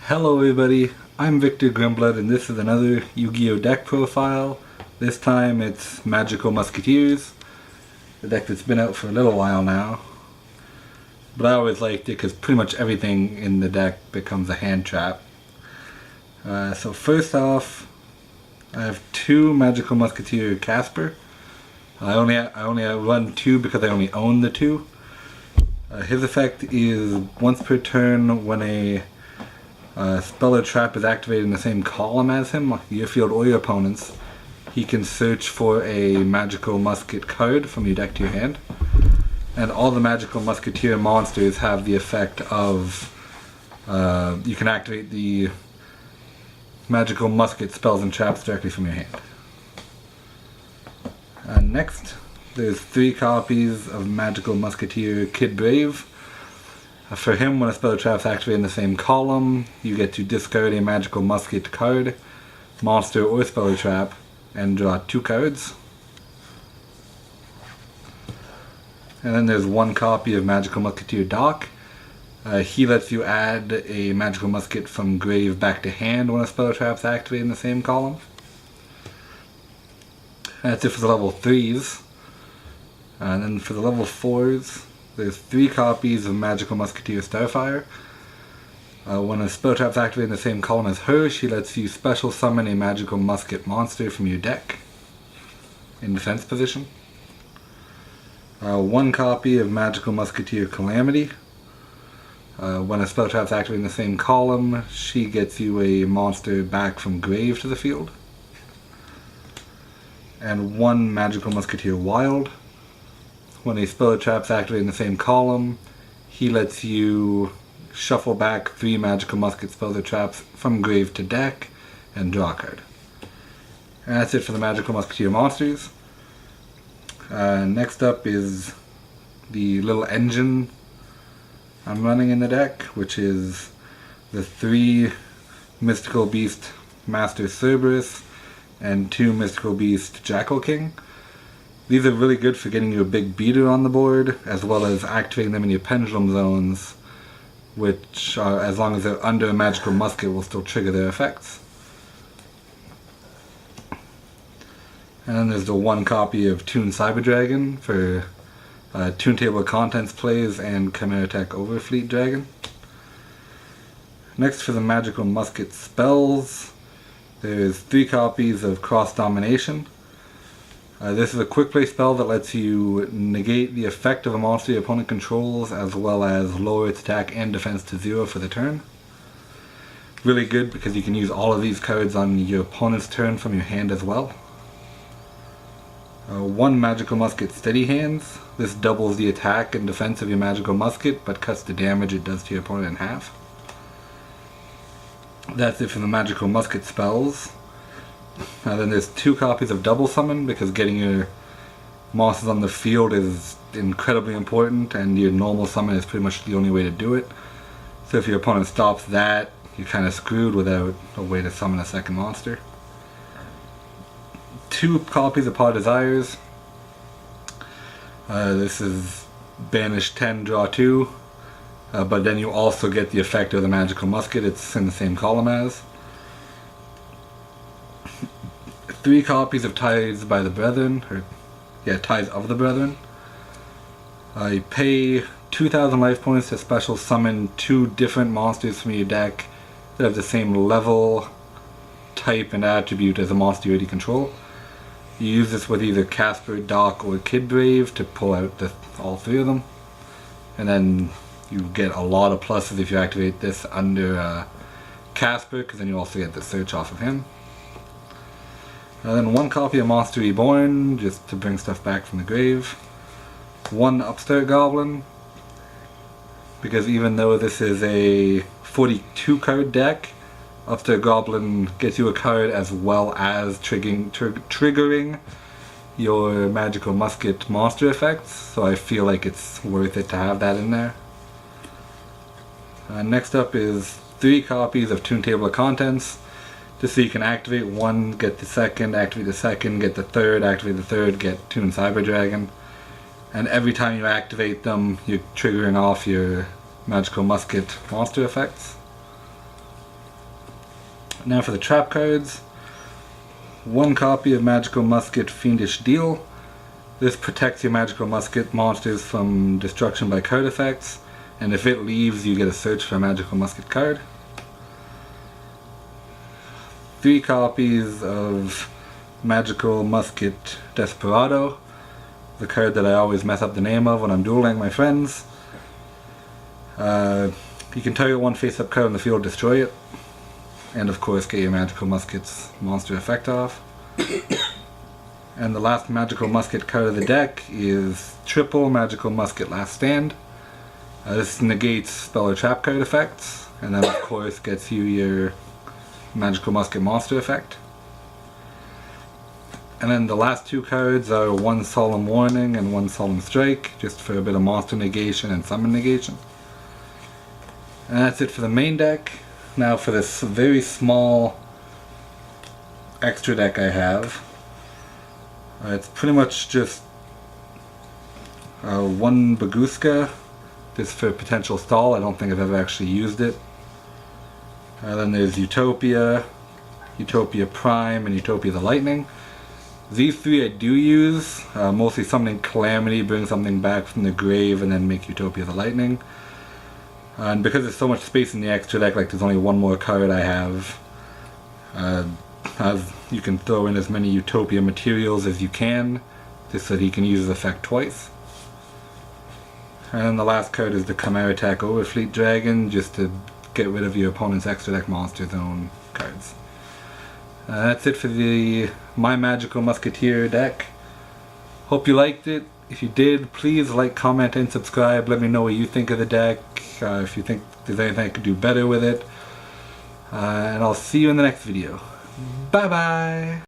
Hello everybody, I'm Victor Grimblood and this is another Yu-Gi-Oh! Deck profile. This time it's Magical Musketeers, the deck that's been out for a little while now. But I always liked it because pretty much everything in the deck becomes a hand trap. So first off, I have two Magical Musketeer Casper. I only run two because I only own the two. His effect is once per turn when a spell or trap is activated in the same column as him, your field or your opponent's, he can search for a Magical Musket card from your deck to your hand. And all the Magical Musketeer monsters have the effect of you can activate the Magical Musket spells and traps directly from your hand. Next, there's 3 copies of Magical Musketeer Kid Brave. For him, when a spell or trap is activated in the same column, you get to discard a Magical Musket card, monster or spell or trap, and draw 2 cards. And then there's 1 copy of Magical Musketeer Doc. He lets you add a Magical Musket from grave back to hand when a spell or trap is activated in the same column. That's it for the level 3s. And then for the level 4s, there's 3 copies of Magical Musketeer Starfire. When a spell trap is activated in the same column as her, she lets you special summon a Magical Musket monster from your deck in defense position. 1 copy of Magical Musketeer Calamity. When a spell trap is activated in the same column, she gets you a monster back from grave to the field. And 1 Magical Musketeer Wild. When a spell or trap is activated in the same column, he lets you shuffle back 3 Magical Musket spells or traps from grave to deck and draw a card. And that's it for the Magical Musketeer monsters. Next up is the little engine I'm running in the deck, which is the 3 Mystical Beast Master Cerberus and 2 Mystical Beast Jackal King. These are really good for getting you a big beater on the board, as well as activating them in your pendulum zones, which, as long as they're under a Magical Musket, will still trigger their effects. And then there's the 1 copy of Toon Cyber Dragon for Toon Table of Contents plays and Chimera Tech Overfleet Dragon. Next, for the Magical Musket spells, there's 3 copies of Cross Domination. This is a quick play spell that lets you negate the effect of a monster your opponent controls, as well as lower its attack and defense to 0 for the turn. Really good because you can use all of these cards on your opponent's turn from your hand as well. 1 Magical Musket Steady Hands. This doubles the attack and defense of your Magical Musket, but cuts the damage it does to your opponent in half. That's it for the Magical Musket spells. Then there's 2 copies of Double Summon, because getting your monsters on the field is incredibly important, and your normal summon is pretty much the only way to do it. So if your opponent stops that, you're kind of screwed without a way to summon a second monster. 2 copies of Paw Desires. This is banish 10, draw 2, but then you also get the effect of the Magical Musket. It's in the same column as. 3 copies of Ties by the Brethren, Ties of the Brethren. You pay 2,000 life points to special summon 2 different monsters from your deck that have the same level, type, and attribute as a monster you already control. You use this with either Casper, Doc, or Kid Brave to pull out all 3 of them. And then you get a lot of pluses if you activate this under Casper, because then you also get the search off of him. And then 1 copy of Monster Reborn, just to bring stuff back from the grave. 1 Upstart Goblin, because even though this is a 42 card deck, Upstart Goblin gets you a card as well as triggering your Magical Musket monster effects, so I feel like it's worth it to have that in there. Next up is 3 copies of Toon Table of Contents, just so you can activate 1, get the second, activate the second, get the third, activate the third, get Toon Cyber Dragon. And every time you activate them, you're triggering off your Magical Musket monster effects. Now for the trap cards. 1 copy of Magical Musket Fiendish Deal. This protects your Magical Musket monsters from destruction by card effects, and if it leaves you get a search for a Magical Musket card. 3 copies of Magical Musket Desperado, the card that I always mess up the name of when I'm dueling my friends. You can target 1 face-up card on the field, destroy it, and of course get your Magical Musket's monster effect off. And the last Magical Musket card of the deck is triple Magical Musket Last Stand. This negates spell or trap card effects, and then of course gets you your Magical Musket monster effect. And then the last 2 cards are 1 Solemn Warning and 1 Solemn Strike, just for a bit of monster negation and summon negation. And that's it for the main deck. Now for this very small extra deck I have. It's pretty much just 1 Baguska, just for potential stall. I don't think I've ever actually used it. Then there's Utopia, Utopia Prime, and Utopia the Lightning. These 3 I do use, mostly summoning Calamity, bring something back from the grave, and then make Utopia the Lightning. And because there's so much space in the extra deck, like there's only 1 more card I have, you can throw in as many Utopia materials as you can, just so that he can use his effect twice. And then the last card is the Chimera Attack Overfleet Dragon, just to get rid of your opponent's extra deck monster zone cards. That's it for the My Magical Musketeer deck. Hope you liked it. If you did, please like, comment, and subscribe. Let me know what you think of the deck, if you think there's anything I could do better with it. And I'll see you in the next video. Bye bye!